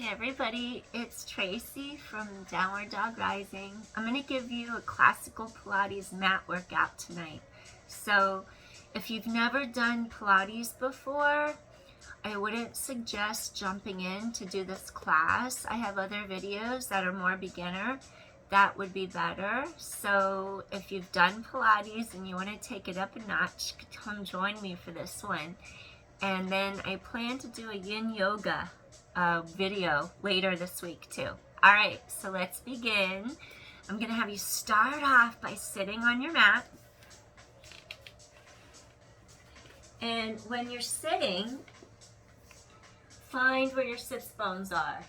Hey everybody, it's Tracy from Downward Dog Rising. I'm going to give you a classical Pilates mat workout tonight. So if you've never done Pilates before, I wouldn't suggest jumping in to do this class. I have other videos that are more beginner. That would be better. So if you've done Pilates and you want to take it up a notch, come join me for this one. And then I plan to do a yin yoga video later this week too. All right, so let's begin. I'm gonna have you start off by sitting on your mat. And when you're sitting, find where your sits bones are.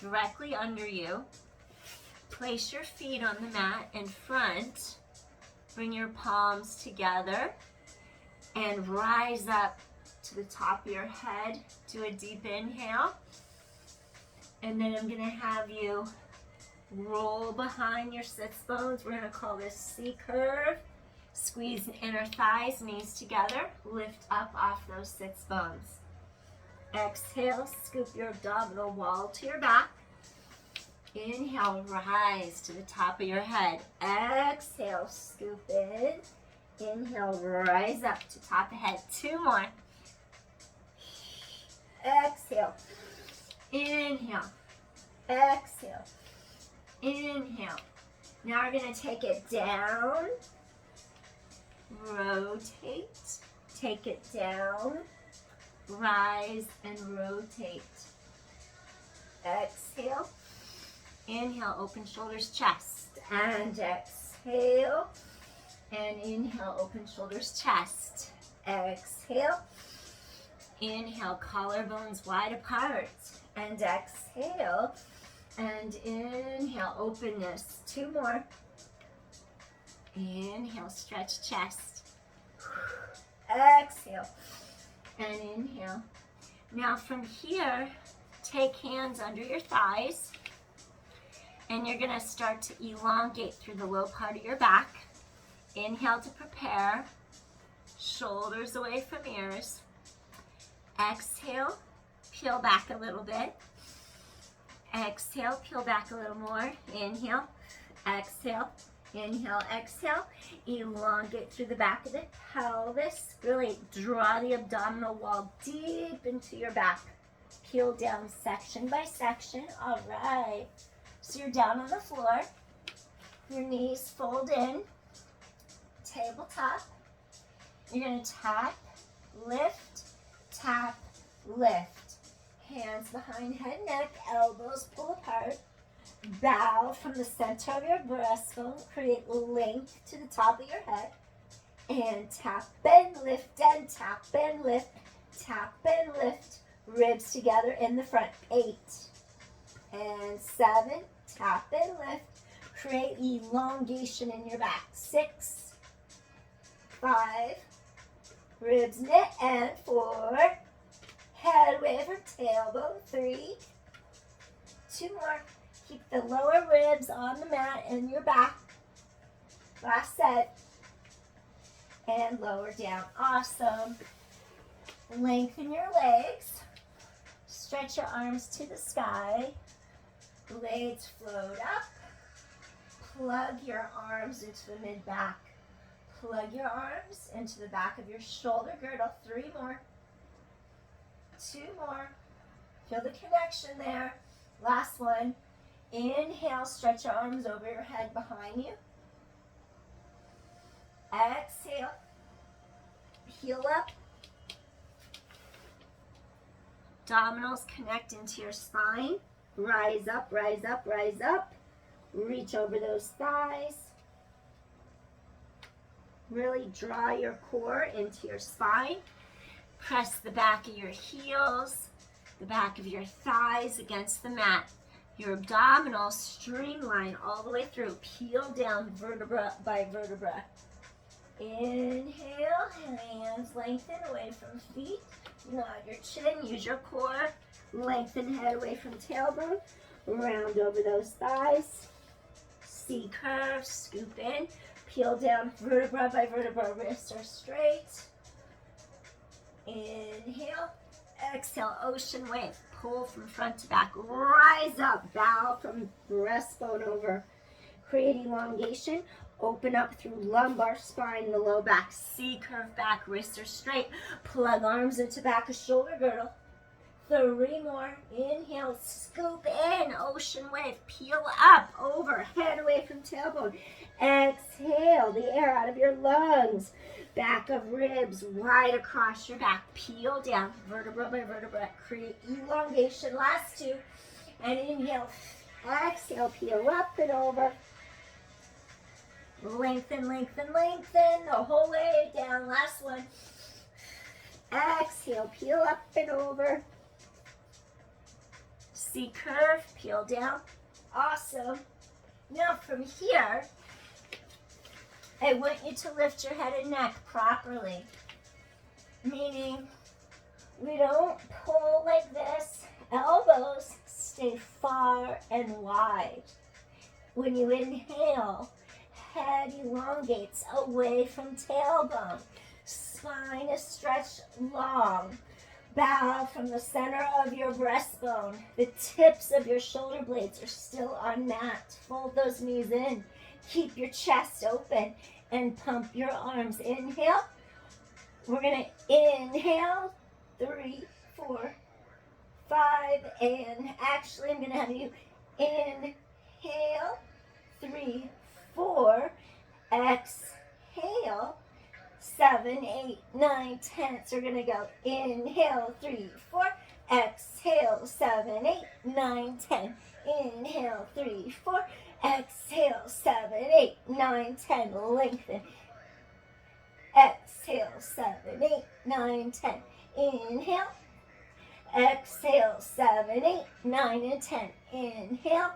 Directly under you. Place your feet on the mat in front. Bring your palms together and rise up to the top of your head. Do a deep inhale. And then I'm going to have you roll behind your sits bones. We're going to call this C curve. Squeeze the inner thighs, knees together. Lift up off those sits bones. Exhale, scoop your abdominal wall to your back. Inhale, rise to the top of your head. Exhale, scoop in. Inhale, rise up to top of head. Two more. Exhale. Inhale. Exhale. Inhale. Now we're going to take it down. Rotate. Take it down. Rise and rotate. Exhale. Inhale, open shoulders, chest. And exhale. And inhale, open shoulders, chest. Exhale. Inhale, collarbones wide apart. And exhale. And inhale, openness. Two more. Inhale, stretch chest. Exhale. And inhale. Now from here, take hands under your thighs. And you're going to start to elongate through the low part of your back. Inhale to prepare. Shoulders away from ears. Exhale, peel back a little bit. Exhale, peel back a little more. Inhale, exhale, inhale, exhale. Elongate through the back of the pelvis. Really draw the abdominal wall deep into your back. Peel down section by section. All right. So you're down on the floor. Your knees fold in. Tabletop. You're going to tap, lift, tap, lift. Hands behind head, neck, elbows pull apart. Bow from the center of your breastbone. Create length to the top of your head. And tap, bend, lift, and tap, bend, lift, tap, bend, lift. Ribs together in the front. 8 and 7. Tap and lift. Create elongation in your back. 6, 5. Ribs knit, and 4. Head wave or tailbone. 3. 2 more. Keep the lower ribs on the mat and your back. Last set. And lower down. Awesome. Lengthen your legs. Stretch your arms to the sky. Blades float up. Plug your arms into the mid-back. Plug your arms into the back of your shoulder girdle. 3 more. 2 more. Feel the connection there. Last one. Inhale, stretch your arms over your head behind you. Exhale. Heel up. Abdominals connect into your spine. Rise up, rise up, rise up. Reach over those thighs. Really draw your core into your spine. Press the back of your heels, the back of your thighs against the mat. Your abdominals streamline all the way through. Peel down vertebra by vertebra. Inhale, hands lengthen away from feet. Nod your chin, use your core. Lengthen head away from tailbone. Round over those thighs. C curve, scoop in. Peel down vertebra by vertebra. Wrists are straight. Inhale. Exhale, ocean wave. pull from front to back. Rise up, bow from breastbone over. Create elongation. Open up through lumbar spine, the low back. C curve back, wrists are straight. Plug arms into back of shoulder girdle. 3 more. Inhale, scoop in, ocean wave. Peel up, over, head away from tailbone. Exhale the air out of your lungs. Back of ribs wide across your back. Peel down, vertebra by vertebra. Create elongation. Last 2. And inhale, exhale, peel up and over. Lengthen, lengthen, lengthen the whole way down. Last 1. Exhale, peel up and over. C curve, peel down. Awesome. Now from here, I want you to lift your head and neck properly. Meaning, we don't pull like this. Elbows stay far and wide. When you inhale, head elongates away from tailbone. Spine is stretched long. Bow from the center of your breastbone. The tips of your shoulder blades are still on mat. Fold those knees in. Keep your chest open and pump your arms. Inhale. We're going to inhale. 3, 4, 5. And actually, I'm going to have you inhale. 3, 4. Exhale. 7, 8, 9, 10. So we're going to go inhale, 3, 4. Exhale, 7, 8, 9, 10. Inhale, 3, 4. Exhale, 7, 8, 9, 10. Lengthen. Exhale, 7, 8, 9, 10. Inhale. Exhale, 7, 8, 9, and 10. Inhale.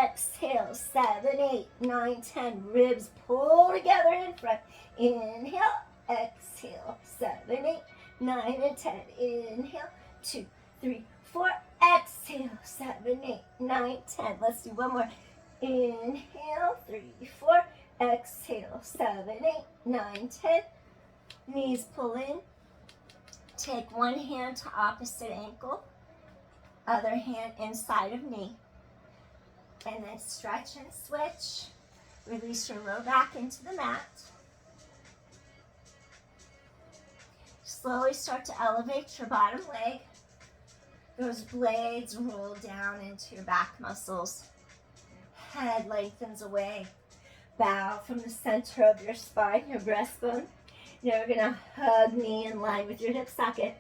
Exhale, 7, 8, 9, 10. Ribs pull together in front. Inhale, exhale, 7, 8, 9, and 10. Inhale, 2, 3, 4. Exhale, 7, 8, 9, 10. Let's do one more. Inhale, 3, 4. Exhale, 7, 8, 9, 10. Knees pull in. Take one hand to opposite ankle. Other hand inside of knee. And then stretch and switch. Release your low back into the mat. Slowly start to elevate your bottom leg. Those blades roll down into your back muscles. Head lengthens away. Bow from the center of your spine, your breastbone. Now we're going to hug knee in line with your hip socket.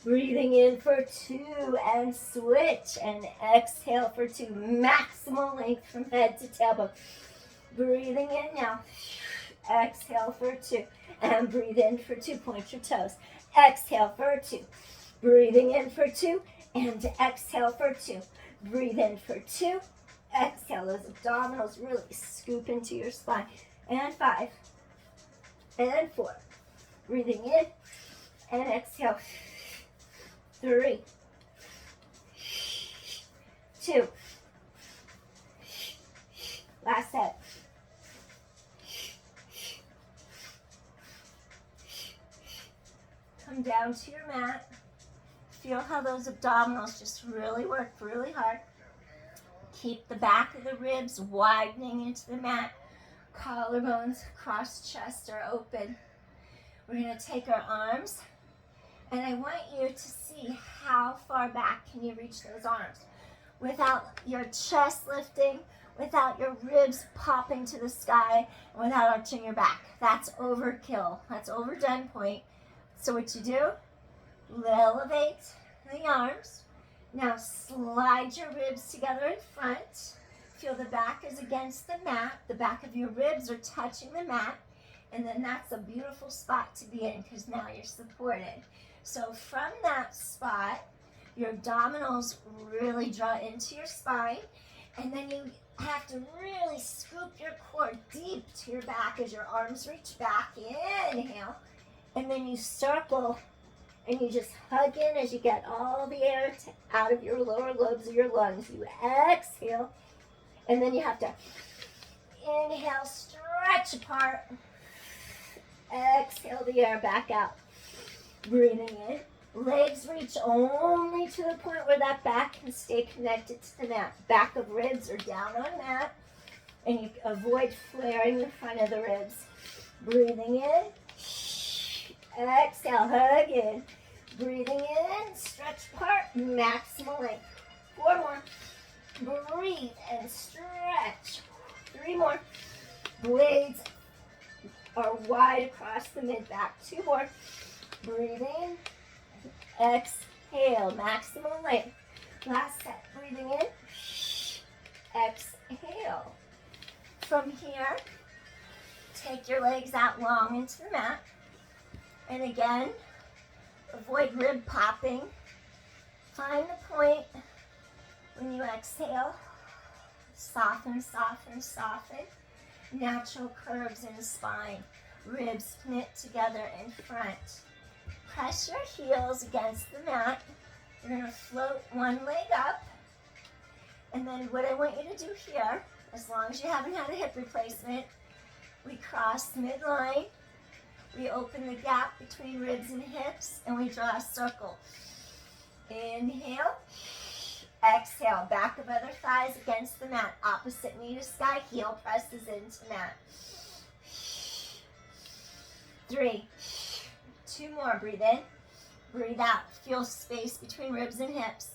Breathing in for 2 and switch. And exhale for 2. Maximal length from head to tailbone. Breathing in now. Exhale for 2. And breathe in for 2. Point your toes. Exhale for 2. Breathing in for 2. And exhale for 2. Breathe in for 2. Exhale. Those abdominals really scoop into your spine. And 5. And 4. Breathing in. And exhale. 3. 2. Last set. Come down to your mat. Feel how those abdominals just really work really hard. Keep the back of the ribs widening into the mat. Collarbones, cross chest are open. We're going to take our arms, and I want you to see how far back can you reach those arms without your chest lifting, without your ribs popping to the sky, without arching your back. That's overkill. That's overdone point. So what you do, elevate the arms. Now slide your ribs together in front. Feel the back is against the mat. The back of your ribs are touching the mat. And then that's a beautiful spot to be in because now you're supported. So from that spot, your abdominals really draw into your spine. And then you have to really scoop your core deep to your back as your arms reach back. Inhale. And then you circle and you just hug in as you get all the air out of your lower lobes of your lungs. You exhale. And then you have to inhale, stretch apart. Exhale the air back out. Breathing in. Legs reach only to the point where that back can stay connected to the mat. Back of ribs are down on mat, and you avoid flaring the front of the ribs. Breathing in. Exhale, hug in. Breathing in, stretch apart, maximal length. 4 more. Breathe and stretch. 3 more. Blades are wide across the mid-back. 2 more. Breathe in. Exhale, maximal length. Last set. Breathing in. Exhale. From here, take your legs out long into the mat. And again, avoid rib popping. Find the point when you exhale. Soften, soften, soften. Natural curves in the spine. Ribs knit together in front. Press your heels against the mat. You're going to float one leg up. And then what I want you to do here, as long as you haven't had a hip replacement, we cross midline. We open the gap between ribs and hips, and we draw a circle. Inhale. Exhale. Back of other thighs against the mat. Opposite knee to sky. Heel presses into mat. 3. 2 more. Breathe in. Breathe out. Feel space between ribs and hips.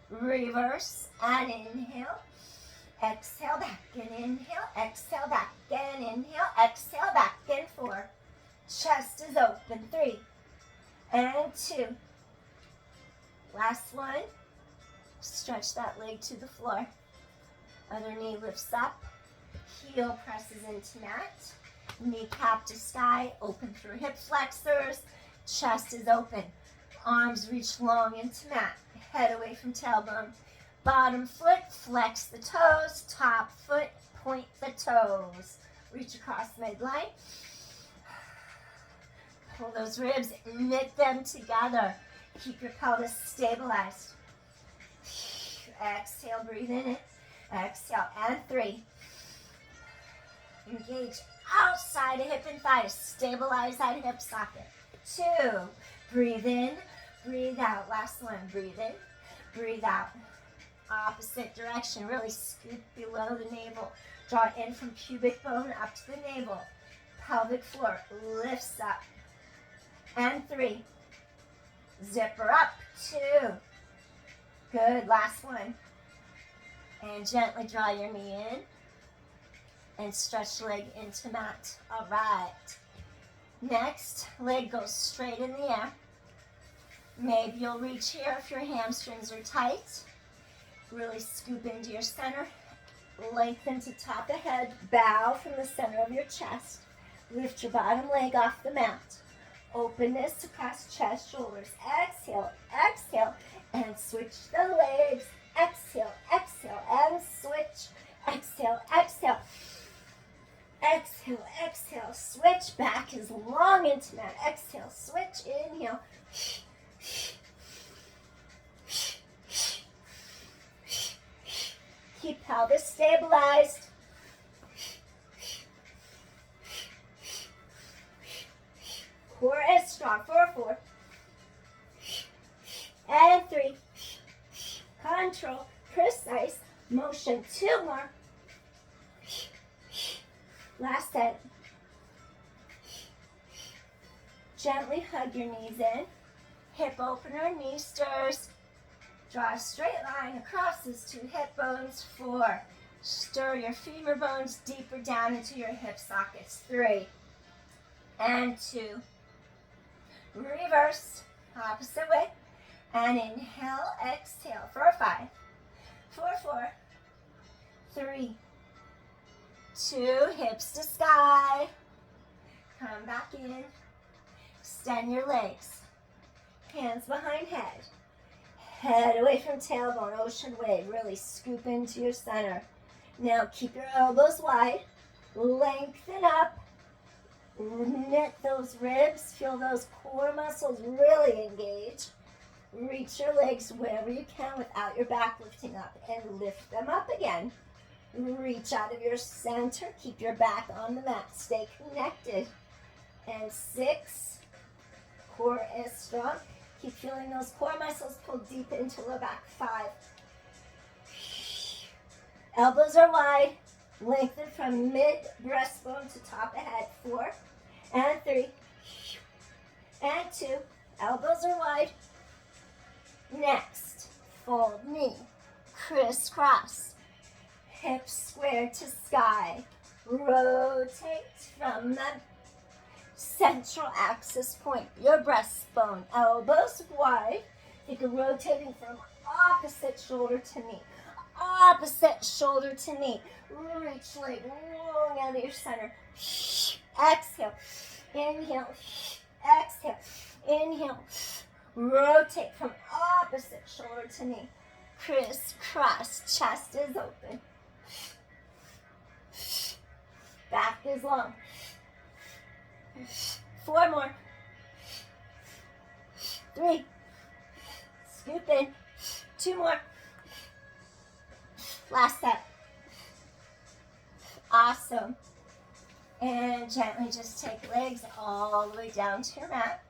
Reverse and inhale. Exhale back and inhale. Exhale back and inhale. Exhale back and 4. Chest is open. 3 and 2. Last one. Stretch that leg to the floor. Other knee lifts up. Heel presses into mat. Kneecap to sky. Open through hip flexors. Chest is open. Arms reach long into mat. Head away from tailbone. Bottom foot, flex the toes. Top foot, point the toes. Reach across midline. Pull those ribs, knit them together. Keep your pelvis stabilized. Exhale, breathe in it. Exhale, and 3. Engage outside of hip and thigh to stabilize that hip socket. 2. Breathe in, breathe out. Last one, breathe in, breathe out. Opposite direction, really scoop below the navel. Draw in from pubic bone up to the navel. Pelvic floor lifts up. And 3. Zipper up. 2. Good. Last one. And gently draw your knee in. And stretch leg into mat. All right. Next, leg goes straight in the air. Maybe you'll reach here if your hamstrings are tight. Really scoop into your center. Lengthen to top of head. Bow from the center of your chest. Lift your bottom leg off the mat. Openness across chest, shoulders. Exhale, exhale, and switch the legs. Exhale, exhale, and switch. Exhale, exhale. Exhale, exhale. Switch back as long into mat. Exhale, switch, inhale. Keep pelvis stabilized. Core is strong. 4, 4. And 3. Control, precise motion. 2 more. Last set. Gently hug your knees in. Hip opener, knee stirs. Draw a straight line across those 2 hip bones. 4. Stir your femur bones deeper down into your hip sockets. 3 and 2. Reverse, opposite way. And inhale, exhale for 5, 4, 4, 3, 2. Hips to sky. Come back in. Extend your legs. Hands behind head. Head away from tailbone, ocean wave. Really scoop into your center. Now keep your elbows wide. Lengthen up. Knit those ribs. Feel those core muscles really engage. Reach your legs wherever you can without your back lifting up. And lift them up again. Reach out of your center. Keep your back on the mat. Stay connected. And 6. Core is strong. Keep feeling those core muscles pull deep into low back. 5. Elbows are wide. Lengthen from mid breastbone to top of head. 4 and 3 and 2. Elbows are wide. Next, fold knee, crisscross, hips square to sky. Rotate from the central axis point, your breastbone, elbows wide. Think of rotating from opposite shoulder to knee. Opposite shoulder to knee. Reach leg long out of your center. Exhale. Inhale. Exhale. Inhale. Rotate from opposite shoulder to knee. Crisscross. Chest is open. Back is long. 4 more. 3. Scoop in. 2 more. Last set. Awesome. And gently just take legs all the way down to your mat.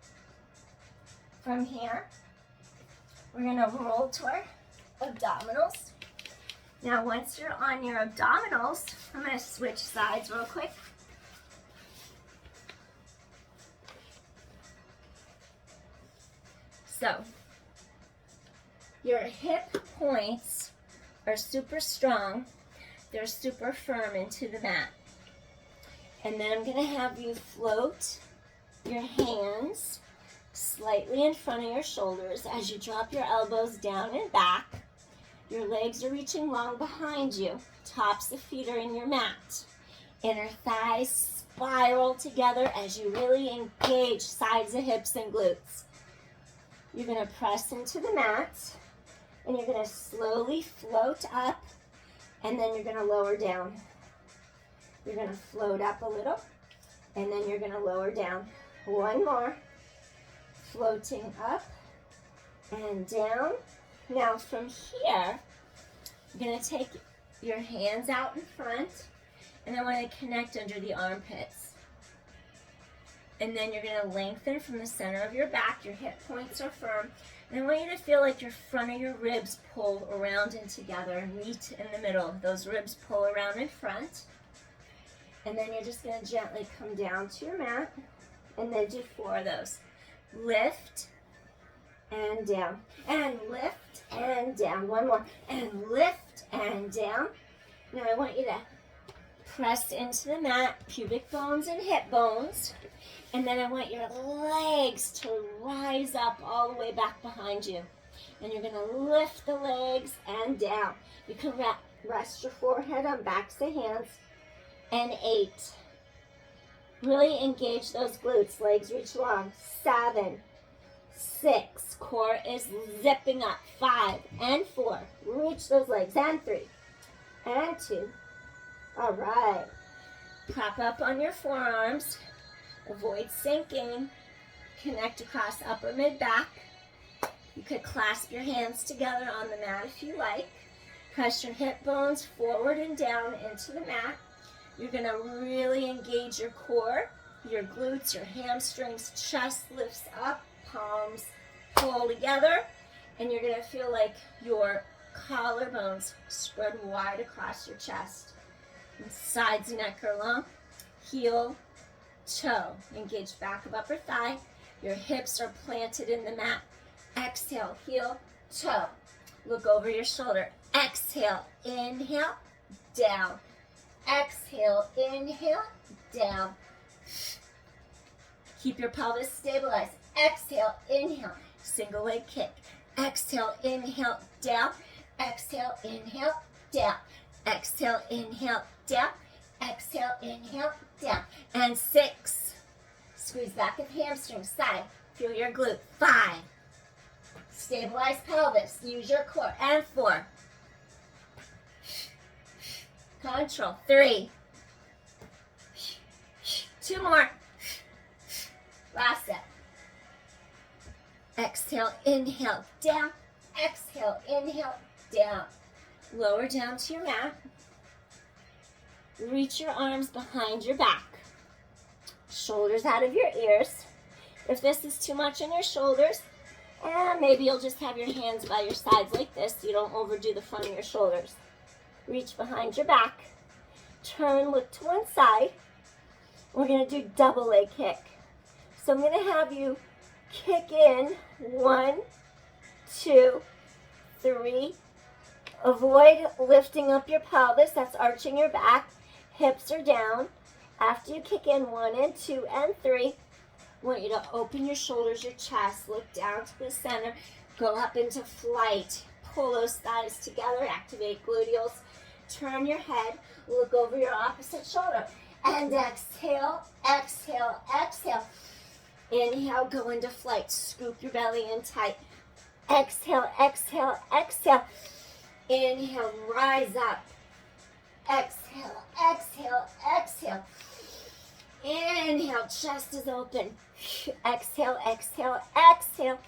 From here, we're going to roll to our abdominals. Now, once you're on your abdominals, I'm going to switch sides real quick. So, your hip points are super strong. They're super firm into the mat. And then I'm going to have you float your hands slightly in front of your shoulders as you drop your elbows down and back. Your legs are reaching long behind you. Tops of feet are in your mat. Inner thighs spiral together as you really engage sides of hips and glutes. You're going to press into the mat, and you're going to slowly float up, and then you're going to lower down. You're going to float up a little, and then you're going to lower down. 1 more. Floating up and down. Now from here, you're going to take your hands out in front, and I want to connect under the armpits. And then you're going to lengthen from the center of your back. Your hip points are firm. And I want you to feel like your front of your ribs pull around and together and meet in the middle. Those ribs pull around in front. And then you're just going to gently come down to your mat and then do 4 of those. Lift and down, and lift and down. 1 more, and lift and down. Now I want you to press into the mat, pubic bones and hip bones, and then I want your legs to rise up all the way back behind you. And you're going to lift the legs and down. You can rest your forehead on backs of hands. And 8. Really engage those glutes. Legs reach long. 7, 6. Core is zipping up. 5 and 4. Reach those legs. And 3 and 2. All right. Prop up on your forearms. Avoid sinking. Connect across upper mid-back. You could clasp your hands together on the mat if you like. Press your hip bones forward and down into the mat. You're going to really engage your core, your glutes, your hamstrings, chest lifts up, palms pull together, and you're going to feel like your collarbones spread wide across your chest. And sides and neck are long. Heel, toe. Engage back of upper thigh. Your hips are planted in the mat. Exhale, heel, toe. Look over your shoulder. Exhale, inhale, down. Exhale, inhale, down. Keep your pelvis stabilized. Exhale, inhale, single leg kick. Exhale, inhale, down. Exhale, inhale, down. Exhale, inhale, down. Exhale, inhale, down. And 6. Squeeze back of hamstring, side. Feel your glute. 5. Stabilize pelvis. Use your core. And 4. Control. 3. 2 more. Last set. Exhale, inhale, down. Exhale, inhale, down. Lower down to your mat. Reach your arms behind your back. Shoulders out of your ears. If this is too much on your shoulders, And maybe you'll just have your hands by your sides like this so you don't overdo the front of your shoulders. Reach behind your back. Turn, look to one side. We're going to do double leg kick. So I'm going to have you kick in 1, 2, 3. Avoid lifting up your pelvis. That's arching your back. Hips are down. After you kick in 1 and 2 and 3, I want you to open your shoulders, your chest, look down to the center, go up into flight. Pull those thighs together, activate gluteals. Turn your head, look over your opposite shoulder. And exhale, exhale, exhale. Inhale, go into flight. Scoop your belly in tight. Exhale, exhale, exhale. Inhale, rise up. Exhale, exhale, exhale. Inhale, chest is open. Exhale, exhale, exhale.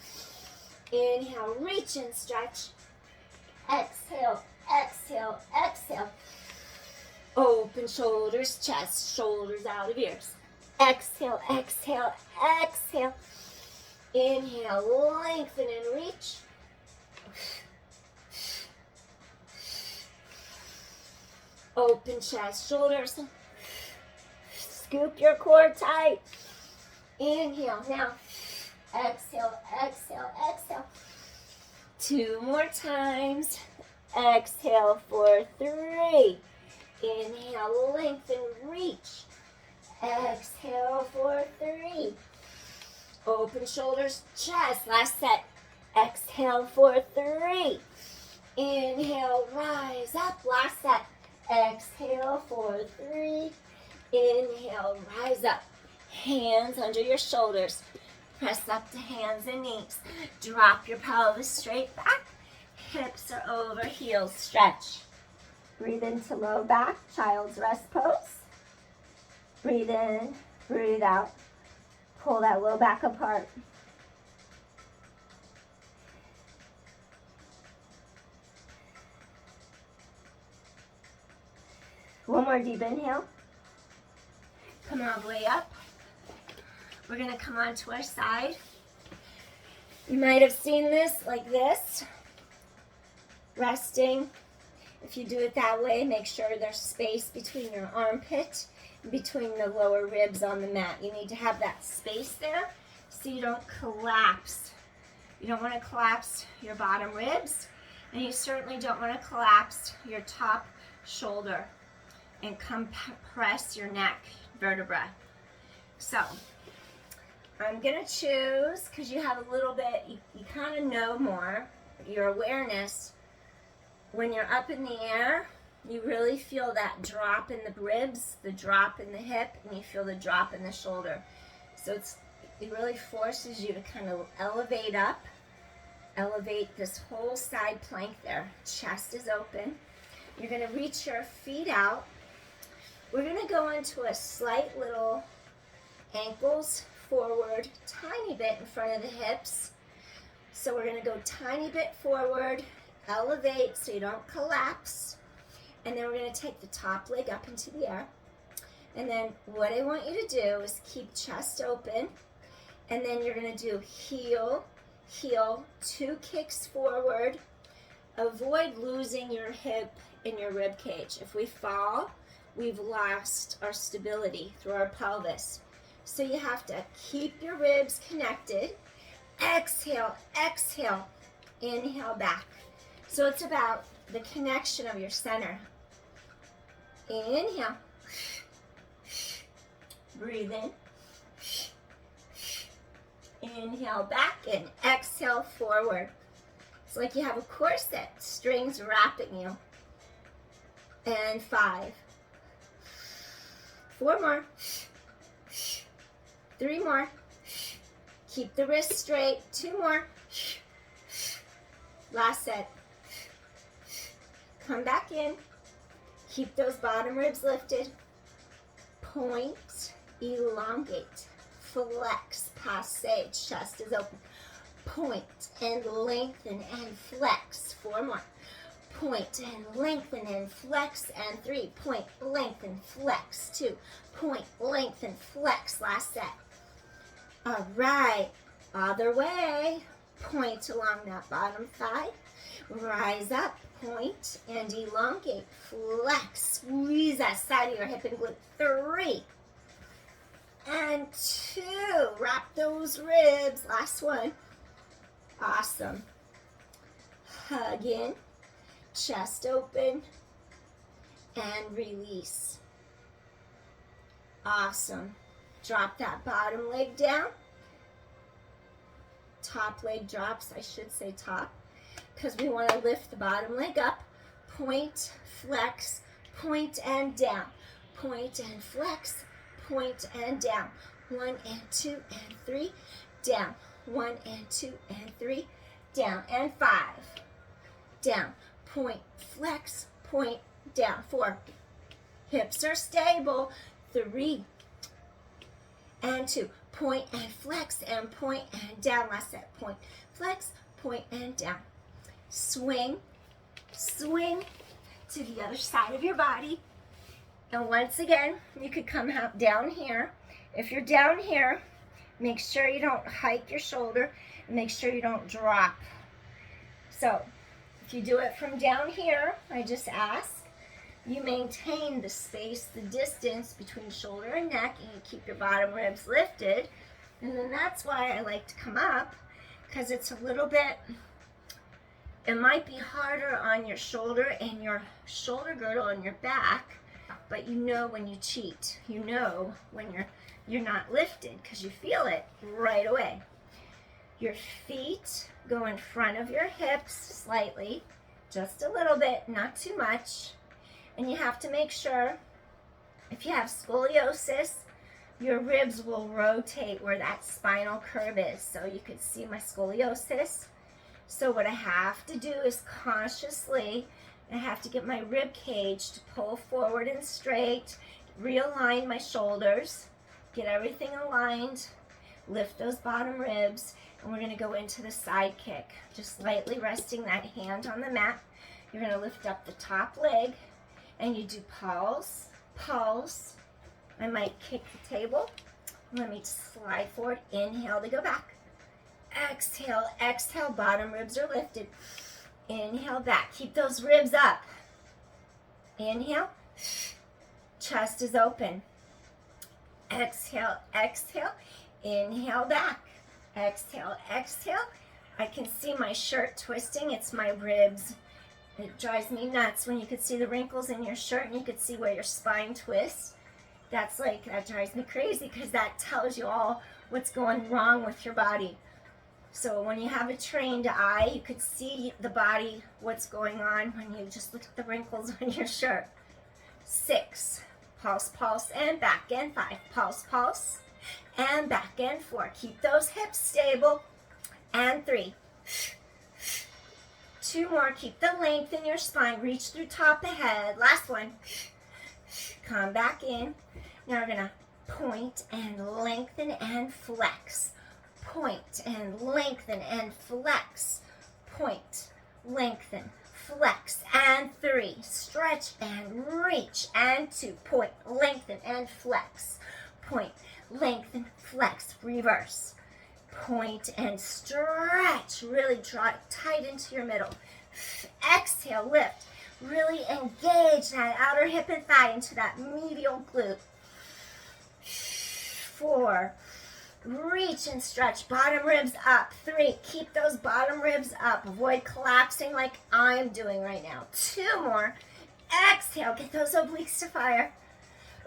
Inhale, reach and stretch. Exhale, exhale, exhale. Open shoulders, chest, shoulders out of ears. Exhale, exhale, exhale. Inhale, lengthen and reach. Open chest, shoulders. Scoop your core tight. Inhale. Now, exhale, exhale, exhale. 2 more times. Exhale for 3. Inhale, lengthen, reach. Exhale for 3. Open shoulders, chest. Last set. Exhale for 3. Inhale, rise up. Last set. Exhale for 3. Inhale, rise up. Hands under your shoulders. Press up to hands and knees. Drop your pelvis straight back. Hips are over heels. Stretch. Breathe into low back, child's rest pose. Breathe in, breathe out. Pull that low back apart. One more deep inhale. Come all the way up. We're going to come onto our side. You might have seen this like this. Resting. If you do it that way, make sure there's space between your armpit and between the lower ribs on the mat. You need to have that space there so you don't collapse. You don't want to collapse your bottom ribs, and you certainly don't want to collapse your top shoulder and compress your neck vertebra. So I'm going to choose, because you have a little bit, you kind of know more, your awareness. When you're up in the air, you really feel that drop in the ribs, the drop in the hip, and you feel the drop in the shoulder. So it really forces you to kind of elevate up, elevate this whole side plank there. Chest is open. You're going to reach your feet out. We're going to go into a slight little ankles forward, tiny bit in front of the hips. So we're going to go tiny bit forward, elevate so you don't collapse. And then we're going to take the top leg up into the air. And then what I want you to do is keep chest open. And then you're going to do heel, heel, 2 kicks forward. Avoid losing your hip in your rib cage. If we fall, we've lost our stability through our pelvis. So you have to keep your ribs connected. Exhale, exhale, inhale back. So it's about the connection of your center. Inhale. Breathe in. Inhale back and exhale forward. It's like you have a corset, strings wrapping you. And 5. 4 more. 3 more. Keep the wrists straight. 2 more. Last set. Come back in. Keep those bottom ribs lifted. Point, elongate, flex, passe, chest is open. Point and lengthen and flex. 4 more. Point and lengthen and flex. And 3. Point, lengthen, flex. 2. Point, lengthen, flex. Last set. All right. Other way. point along that bottom thigh. Rise up, point, and elongate. Flex, squeeze that side of your hip and glute. 3 and 2. Wrap those ribs. Last one. Awesome. Hug in, chest open, and release. Awesome. Drop that bottom leg down. Top leg drops, I should say top, because we want to lift the bottom leg up. Point, flex, point and down. Point and flex, point and down. 1 and 2 and 3, down. 1 and 2 and 3, down. And 5, down. Point, flex, point, down. 4, hips are stable. 3 and 2, point and flex and point and down. Last set, point, flex, point and down. Swing, swing to the other side of your body. And once again, you could come down here. If you're down here, make sure you don't hike your shoulder and make sure you don't drop. So if you do it from down here, I just ask you maintain the space, the distance between shoulder and neck, and you keep your bottom ribs lifted. And then that's why I like to come up, because it's a little bit, it might be harder on your shoulder and your shoulder girdle and your back, but you know when you cheat. You know when you're not lifted, because you feel it right away. Your feet go in front of your hips slightly, just a little bit, not too much. And you have to make sure, if you have scoliosis, your ribs will rotate where that spinal curve is. So you could see my scoliosis. So what I have to do is consciously, I have to get my rib cage to pull forward and straight, realign my shoulders, get everything aligned, lift those bottom ribs, and we're going to go into the side kick. Just lightly resting that hand on the mat. You're going to lift up the top leg. And you do pulse, pulse. I might kick the table. Let me slide forward. Inhale to go back. Exhale, exhale. Bottom ribs are lifted. Inhale back. Keep those ribs up. Inhale. Chest is open. Exhale, exhale. Inhale back. Exhale, exhale. I can see my shirt twisting. It's my ribs. It drives me nuts when you could see the wrinkles in your shirt and you could see where your spine twists. That drives me crazy, because that tells you all what's going wrong with your body. So when you have a trained eye, you could see the body, what's going on when you just look at the wrinkles on your shirt. 6, pulse, pulse, and back, and 5, pulse, pulse, and back, and 4. Keep those hips stable, and 3. 2 more. Keep the length in your spine. Reach through top of head. Last one. Come back in. Now we're going to point and lengthen and flex. Point and lengthen and flex. Point, lengthen, flex, and 3. Stretch and reach, and 2. Point, lengthen, and flex. Point, lengthen, flex. Reverse. Point and stretch. Really draw it tight into your middle. Exhale, lift. Really engage that outer hip and thigh into that medial glute. 4. Reach and stretch. Bottom ribs up. 3. Keep those bottom ribs up. Avoid collapsing like I'm doing right now. 2 more. Exhale. Get those obliques to fire.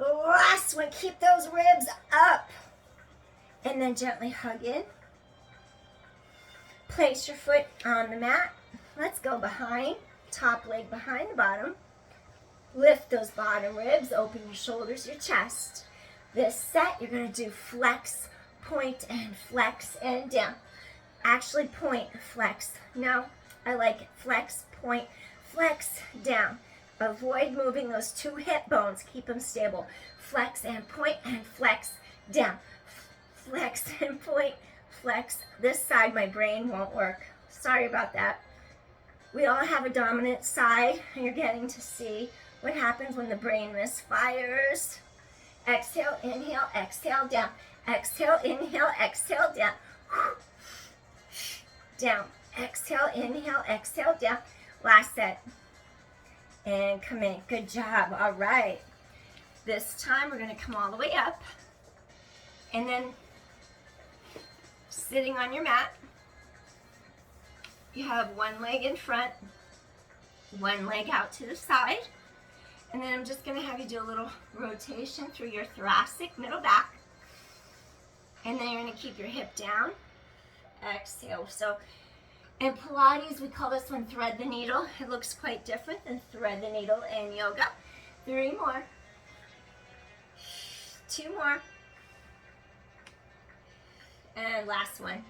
Last one. Keep those ribs up. And then gently hug in. Place your foot on the mat. Let's go behind. Top leg behind the bottom. Lift those bottom ribs. Open your shoulders, your chest. This set, you're going to do flex, point, and flex, and down. Actually, point, flex. No, I like it. Flex, point, flex, down. Avoid moving those 2 hip bones. Keep them stable. Flex and point and flex, down. Flex and point, flex. This side, my brain won't work. Sorry about that. We all have a dominant side, and you're getting to see what happens when the brain misfires. Exhale, inhale, exhale, down. Exhale, inhale, exhale, down. down. Exhale, inhale, exhale, down. Last set. And come in. Good job. All right. This time we're going to come all the way up. And then sitting on your mat, you have one leg in front, one leg out to the side. And then I'm just going to have you do a little rotation through your thoracic middle back. And then you're going to keep your hip down. Exhale. So in Pilates, we call this one thread the needle. It looks quite different than thread the needle in yoga. 3 more. 2 more. And last one.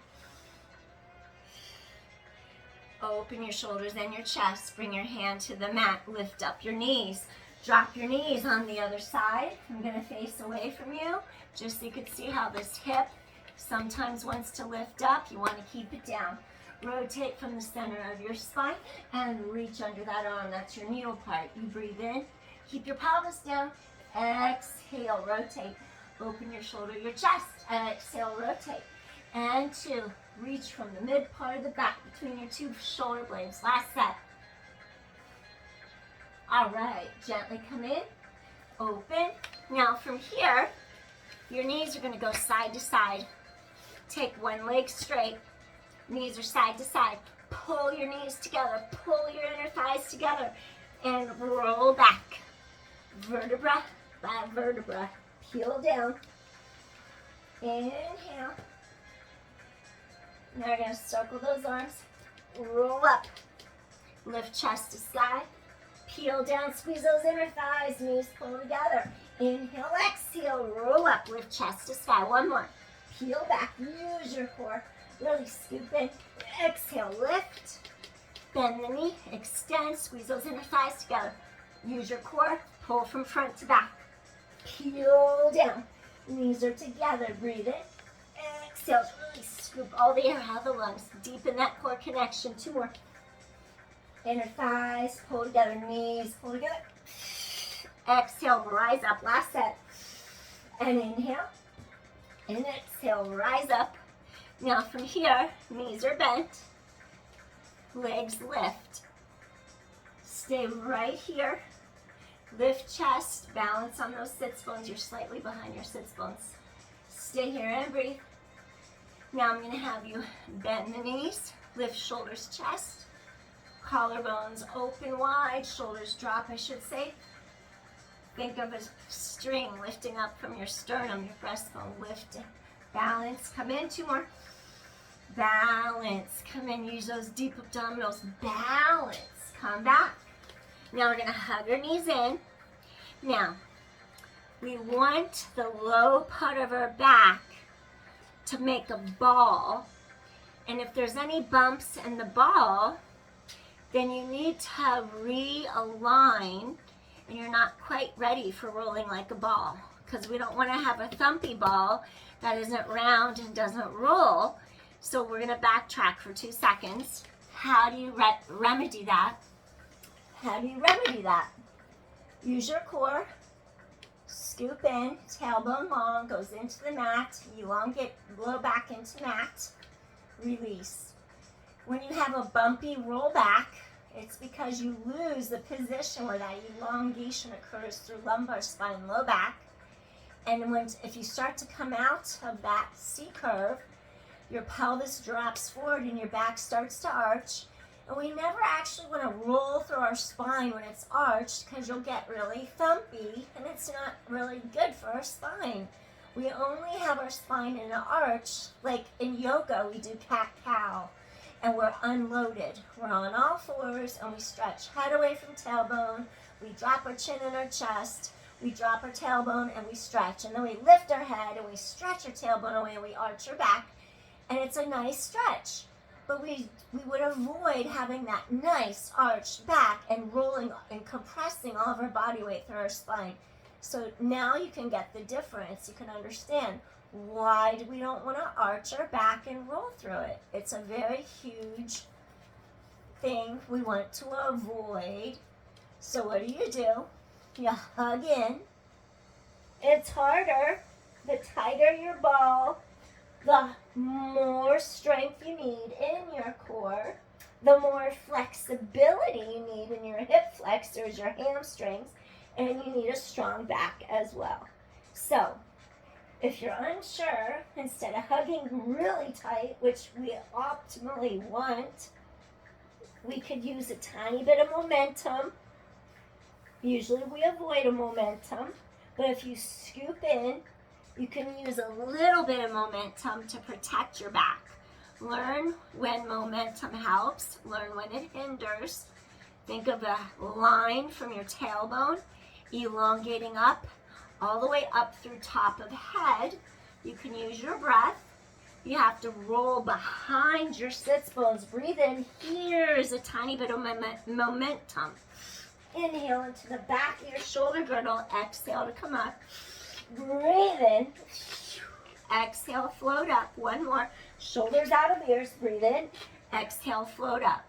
Open your shoulders and your chest. Bring your hand to the mat. Lift up your knees. Drop your knees on the other side. I'm going to face away from you just so you can see how this hip sometimes wants to lift up. You want to keep it down. Rotate from the center of your spine and reach under that arm. That's your needle part. You breathe in. Keep your pelvis down. Exhale, rotate. Open your shoulder, your chest. Exhale, rotate. And 2. Reach from the mid part of the back between your 2 shoulder blades. Last set. All right, gently come in, open. Now from here, your knees are going to go side to side. Take one leg straight, knees are side to side. Pull your knees together, pull your inner thighs together, and roll back. Vertebra by vertebra. Peel down. Inhale. Now you're going to circle those arms. Roll up. Lift chest to sky. Peel down, squeeze those inner thighs, knees pull together. Inhale, exhale, roll up, lift chest to sky. 1 more. Peel back, use your core. Really scoop in. Exhale, lift. Bend the knee, extend, squeeze those inner thighs together. Use your core, pull from front to back. Peel down. Knees are together, breathe in. Exhale, really scoop all the air out of the lungs. Deepen that core connection. 2 more. Inner thighs, pull together, knees, pull together. Exhale, rise up, last set. And inhale, and exhale, rise up. Now from here, knees are bent, legs lift. Stay right here. Lift chest, balance on those sits bones. You're slightly behind your sits bones. Stay here and breathe. Now I'm going to have you bend the knees, lift shoulders, chest. Collarbones open wide, shoulders drop, I should say. Think of a string lifting up from your sternum, your breastbone lifting. Balance, come in, 2 more. Balance, come in, use those deep abdominals. Balance, come back. Now we're going to hug our knees in. Now, we want the low part of our back to make a ball. And if there's any bumps in the ball, then you need to realign, and you're not quite ready for rolling like a ball, because we don't want to have a thumpy ball that isn't round and doesn't roll. So we're going to backtrack for 2 seconds. How do you remedy that? How do you remedy that? Use your core, scoop in, tailbone long, goes into the mat, elongate, blow back into mat, release. When you have a bumpy roll back, it's because you lose the position where that elongation occurs through lumbar spine, low back. And if you start to come out of that C curve, your pelvis drops forward and your back starts to arch. And we never actually want to roll through our spine when it's arched, because you'll get really thumpy and it's not really good for our spine. We only have our spine in an arch, like in yoga we do cat-cow, and we're unloaded. We're on all fours and we stretch head away from tailbone. We drop our chin in our chest. We drop our tailbone and we stretch. And then we lift our head and we stretch our tailbone away and we arch our back. And it's a nice stretch. But we would avoid having that nice arched back and rolling and compressing all of our body weight through our spine. So now you can get the difference. You can understand why we don't want to arch our back and roll through it. It's a very huge thing we want to avoid. So what do? You hug in. It's harder. The tighter your ball, The more strength you need in your core, the more flexibility you need in your hip flexors, your hamstrings, and you need a strong back as well. So, if you're unsure, instead of hugging really tight, which we optimally want, we could use a tiny bit of momentum. Usually we avoid a momentum, but if you scoop in, you can use a little bit of momentum to protect your back. Learn when momentum helps, learn when it hinders. Think of a line from your tailbone, elongating up, all the way up through top of the head. You can use your breath. You have to roll behind your sits bones. Breathe in. Here's a tiny bit of momentum. Inhale into the back of your shoulder girdle. Exhale to come up. Breathe in. Exhale, float up. One more. Shoulders out of ears. Breathe in. Exhale, float up.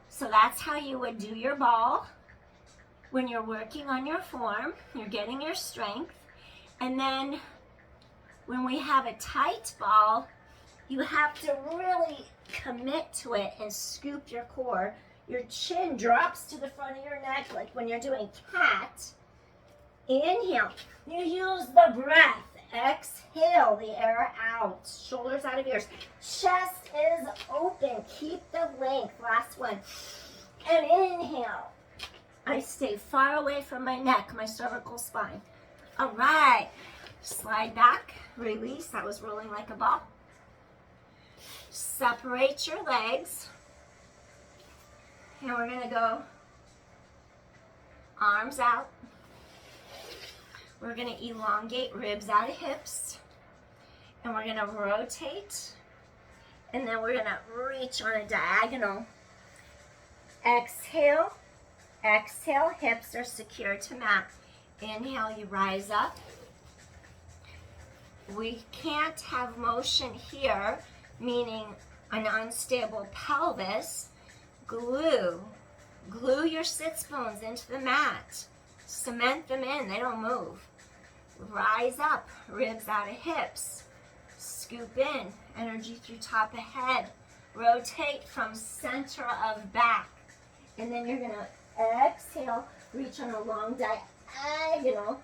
So that's how you would do your ball when you're working on your form. You're getting your strength. And then when we have a tight ball, you have to really commit to it and scoop your core. Your chin drops to the front of your neck like when you're doing cat. Inhale. You use the breath. Exhale the air out. Shoulders out of ears. Chest is open. Keep the length. Last one. And inhale. I stay far away from my neck, my cervical spine. All right. Slide back. Release. That was rolling like a ball. Separate your legs. And we're going to go arms out. We're going to elongate ribs out of hips. And we're going to rotate. And then we're going to reach on a diagonal. Exhale. Exhale. Hips are secured to mat. Inhale, you rise up. We can't have motion here, meaning an unstable pelvis. Glue your sits bones into the mat. Cement them in, they don't move. Rise up, ribs out of hips. Scoop in, energy through top of head. Rotate from center of back. And then you're gonna exhale, reach on a long diagonal.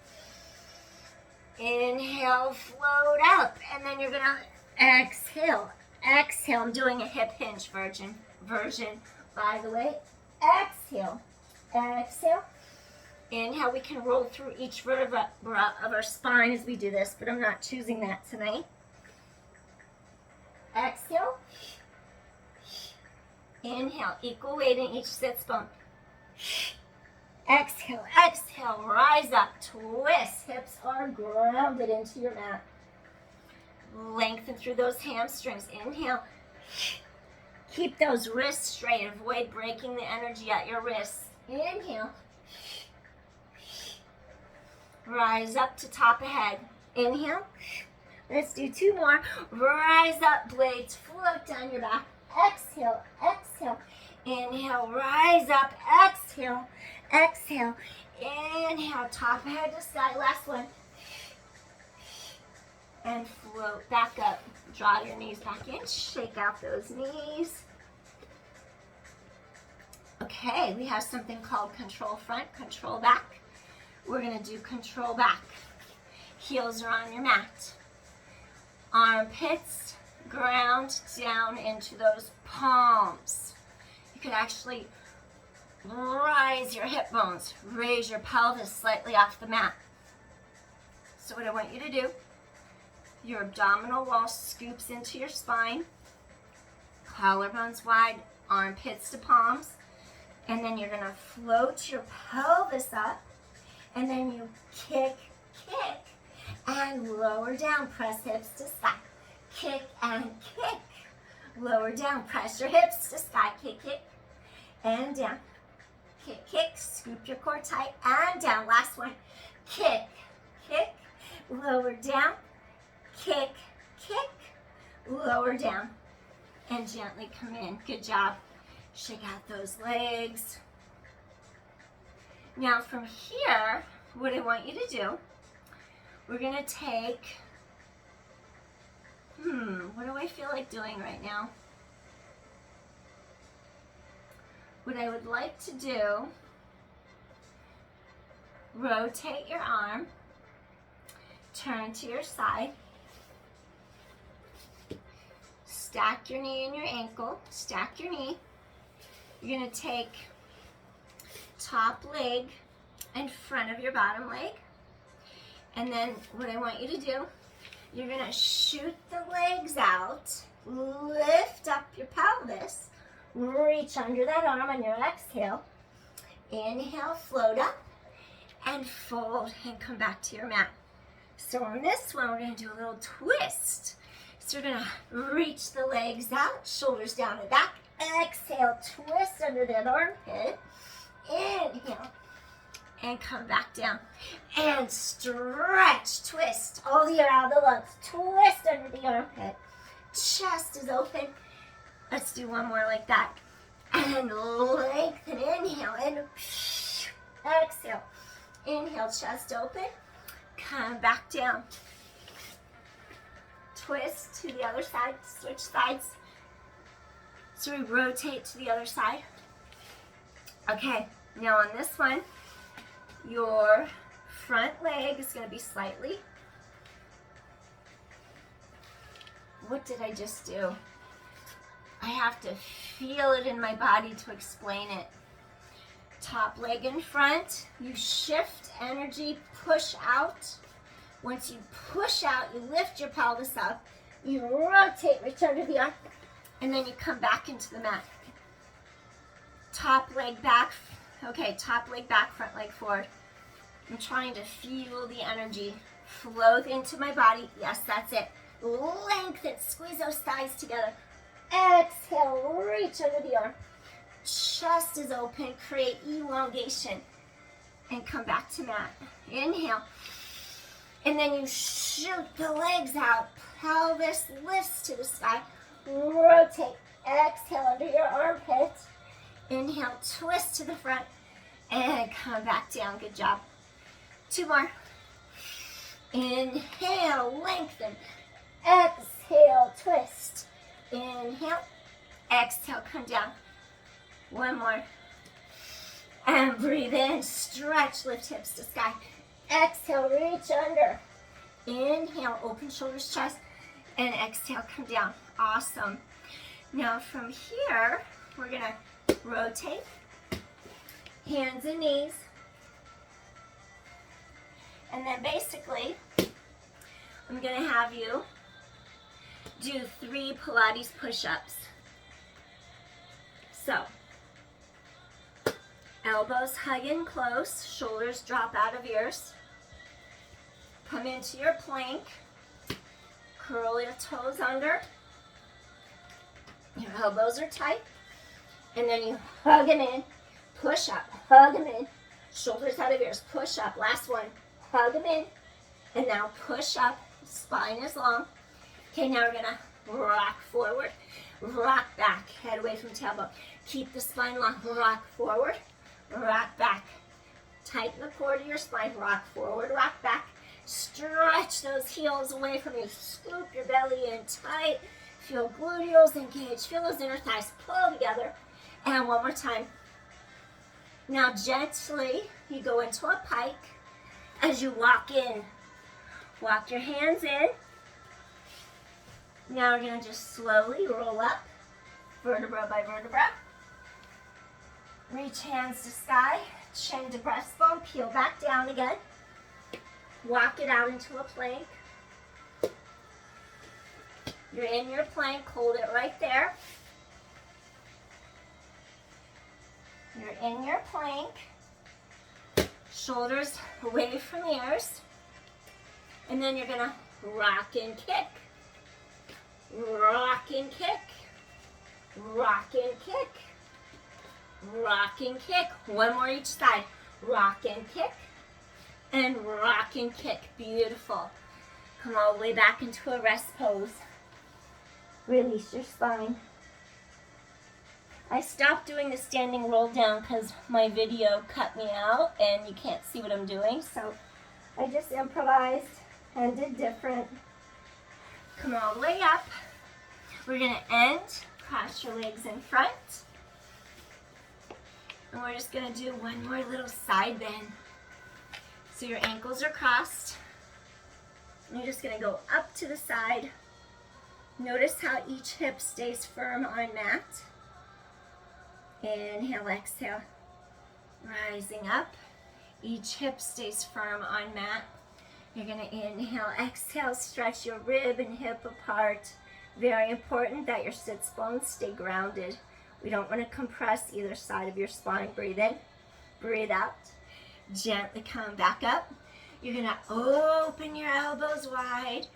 Inhale, float up, and then you're gonna exhale. Exhale, I'm doing a hip hinge version. By the way, exhale, exhale. Inhale, we can roll through each vertebra of our spine as we do this, but I'm not choosing that tonight. Exhale. Inhale, equal weight in each sits bone. Exhale, exhale, rise up, twist. Hips are grounded into your mat. Lengthen through those hamstrings. Inhale. Keep those wrists straight. Avoid breaking the energy at your wrists. Inhale. Rise up to top of head. Inhale. Let's do two more. Rise up, blades. Float down your back. Exhale, exhale. Inhale, rise up. Exhale, exhale. Inhale, top of head to sky. Last one. And float back up. Draw your knees back in. Shake out those knees. Okay, we have something called control front, control back. We're going to do control back. Heels are on your mat. Armpits ground down into those palms. You could actually rise your hip bones. Raise your pelvis slightly off the mat. So what I want you to do, your abdominal wall scoops into your spine. Collarbones wide, armpits to palms. And then you're going to float your pelvis up. And then you kick, kick, and lower down. Press hips to sky. Kick and kick. Lower down. Press your hips to sky. Kick, kick, and down. Kick, kick. Scoop your core tight and down. Last one. Kick, kick, lower down. Kick, kick, lower down. And gently come in. Good job. Shake out those legs. Now from here, what I want you to do, we're going to take, What do I feel like doing right now? What I would like to do, rotate your arm, turn to your side, stack your knee and your ankle, stack your knee. You're gonna take top leg in front of your bottom leg. And then what I want you to do, you're gonna shoot the legs out, lift up your pelvis, reach under that arm on your exhale. Inhale, float up, and fold, and come back to your mat. So on this one, we're gonna do a little twist. So we're gonna reach the legs out, shoulders down and back. Exhale, twist under that armpit. Inhale, and come back down. And stretch, twist all the way around the lungs. Twist under the armpit. Chest is open. Let's do one more like that. And lengthen, inhale, and exhale. Inhale, chest open. Come back down. Twist to the other side, switch sides. So we rotate to the other side. Okay, now on this one, your front leg is going to be slightly. What did I just do? I have to feel it in my body to explain it. Top leg in front, you shift energy, push out. Once you push out, you lift your pelvis up, you rotate, return to the arm, and then you come back into the mat. Top leg back, okay, top leg back, front leg forward. I'm trying to feel the energy flow into my body. Yes, that's it. Lengthen, squeeze those thighs together. Exhale, reach under the arm. Chest is open, create elongation. And come back to mat. Inhale. And then you shoot the legs out. Pelvis lifts to the sky. Rotate. Exhale under your armpit. Inhale, twist to the front. And come back down. Good job. Two more. Inhale, lengthen. Exhale, twist. Inhale. Exhale, come down. One more. And breathe in. Stretch, lift hips to sky. Exhale, reach under. Inhale, open shoulders, chest. And exhale, come down. Awesome. Now from here, we're going to rotate. Hands and knees. And then basically, I'm going to have you do 3 Pilates push-ups. So, elbows hug in close, shoulders drop out of ears. Come into your plank. Curl your toes under. Your elbows are tight. And then you hug them in. Push up. Hug them in. Shoulders out of ears. Push up. Last one. Hug them in. And now push up. Spine is long. Okay, now we're going to rock forward. Rock back. Head away from tailbone. Keep the spine long. Rock forward. Rock back. Tighten the core to your spine. Rock forward. Rock back. Stretch those heels away from you. Scoop your belly in tight. Feel gluteals engaged. Feel those inner thighs pull together. And one more time. Now gently, you go into a pike as you walk in. Walk your hands in. Now we're going to just slowly roll up, vertebra by vertebra. Reach hands to sky, chin to breastbone, peel back down again. Walk it out into a plank. You're in your plank, hold it right there. You're in your plank. Shoulders away from ears. And then you're gonna rock and kick. Rock and kick. Rock and kick. Rock and kick. One more each side. Rock and kick. And rock and kick. Beautiful. Come all the way back into a rest pose. Release your spine. I stopped doing the standing roll down because my video cut me out and you can't see what I'm doing. So I just improvised and did different. Come all the way up. We're going to end, cross your legs in front. And we're just going to do one more little side bend. So your ankles are crossed. And you're just going to go up to the side. Notice how each hip stays firm on mat. Inhale, exhale. Rising up. Each hip stays firm on mat. You're going to inhale, exhale, stretch your rib and hip apart. Very important that your sits bones stay grounded. We don't want to compress either side of your spine. Breathe in, breathe out. Gently come back up. You're going to open your elbows wide.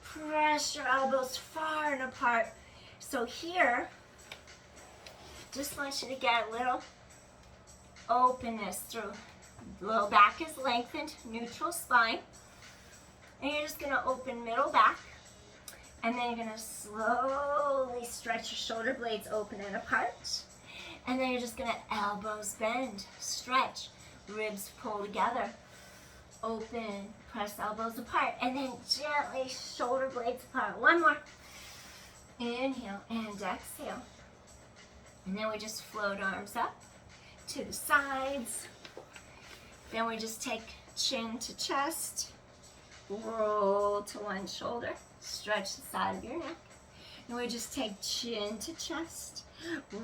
Press your elbows far and apart. So here, just want you to get a little openness through. Low back is lengthened, neutral spine. And you're just going to open middle back. And then you're going to slowly stretch your shoulder blades open and apart. And then you're just going to elbows bend, stretch, ribs pull together. Open, press elbows apart. And then gently shoulder blades apart. One more. Inhale and exhale. And then we just float arms up to the sides. Then we just take chin to chest. Roll to one shoulder. Stretch the side of your neck. And we just take chin to chest.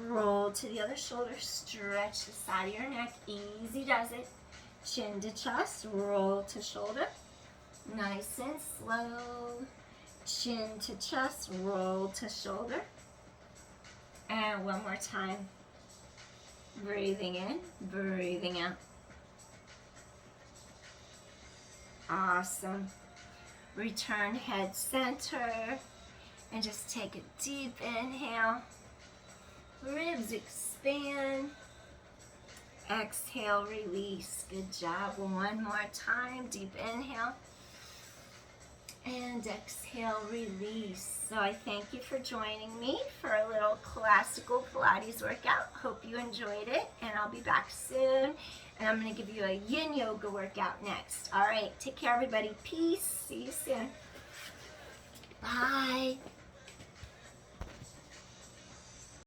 Roll to the other shoulder. Stretch the side of your neck. Easy does it. Chin to chest. Roll to shoulder. Nice and slow. Chin to chest. Roll to shoulder. And one more time. Breathing in. Breathing out. Awesome. Return head center and just take a deep inhale. Ribs expand. Exhale, release. Good job. One more time. Deep inhale. And exhale, release. So I thank you for joining me for a little classical Pilates workout. Hope you enjoyed it, and I'll be back soon. And I'm going to give you a yin yoga workout next. All right, take care, everybody. Peace. See you soon. Bye.